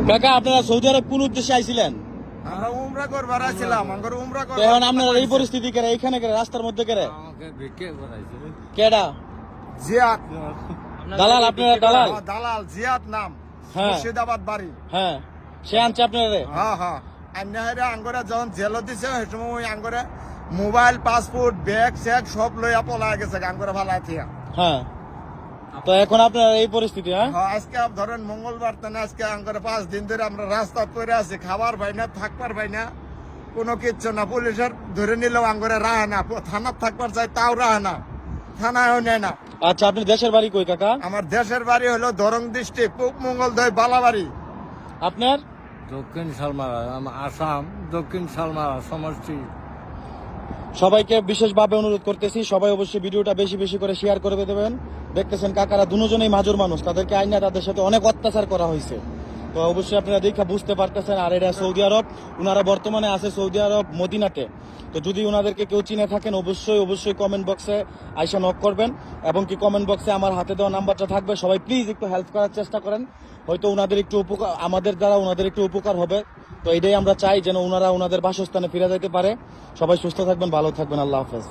কাকা আপনারা সৌদি আরব কোন উদ্দেশ্যে আইছিলেন? আমরা উমরা করবার আইছিলাম, আমরা উমরা করব। এখন আপনারা এই পরিস্থিতি করে এইখানে করে রাস্তার মধ্যে করে কেডা জিয়াদ দালাল? আপনারা দালাল? দালাল জিয়াদ নাম, হ্যাঁ। মুর্শিদাবাদ বাড়ি। হ্যাঁ, সে আনছে আপনারা? হ্যাঁ হ্যাঁ, আন্নাহারে আঙ্গরে যখন জেল দিছে সেই সময় ওই আঙ্গরে মোবাইল, পাসপোর্ট, ব্যাগ স্যাগ সব লইয়া পলাই গেছে আঙ্গরে ভালাই থিয়া। হ্যাঁ, তো এখন আপনার এই পরিস্থিতি? হ্যাঁ, আজকে ধরেন মঙ্গলবার তানে আজকে আঙ্গরে 5 দিন ধরে আমরা রাস্তা পড়ে আছি, খাবার পাই না, থাকবার পাই না, কোনো কিচ্ছু না। পুলিশের ধরে নিলেও আঙ্গরে রাহে না, থানার থাকবার চাই তাও রাহে না, থানায়ও নেয় না। আচ্ছা, আপনি দেশের বাড়ি কই কাকা? আমার দেশের বাড়ি হলো দরং ডিস্ট্রিক্ট, পূব মঙ্গলদৈ, বালাবাড়ি। আপনার? দক্ষিণ শালমারা, আসাম দক্ষিণ শালমারা সমষ্টি। সবাইকে বিশেষভাবে অনুরোধ করতেছি, সবাই অবশ্যই ভিডিওটা বেশি বেশি করে শেয়ার করে দেবেন। দেখতেছেন কাকারা দুজনেই মাজুর মানুষ, তাদেরকে আইনা তাদের সাথে অনেক অত্যাচার করা হয়েছে। তো অবশ্যই আপনারা দেখা বুঝতে পারতেছেন। আর এটা সৌদি আরব, ওনারা বর্তমানে আছে সৌদি আরব মদিনাতে। তো যদি ওনাদেরকে কেউ চিনে থাকেন অবশ্যই কমেন্ট বক্সে আইসা নক করবেন, এবং কি কমেন্ট বক্সে আমার হাতে দেওয়া নাম্বারটা থাকবে। সবাই প্লিজ একটু হেল্প করার চেষ্টা করেন, হয়তো ওনাদের একটু উপকার, আমাদের দ্বারা ওনাদের একটু উপকার হবে। তো এটাই আমরা চাই, যেন ওনারা ওনাদের বাসস্থানে ফিরে যেতে পারে। সবাই সুস্থ থাকবেন, ভালো থাকবেন, আল্লাহ হাফেজ।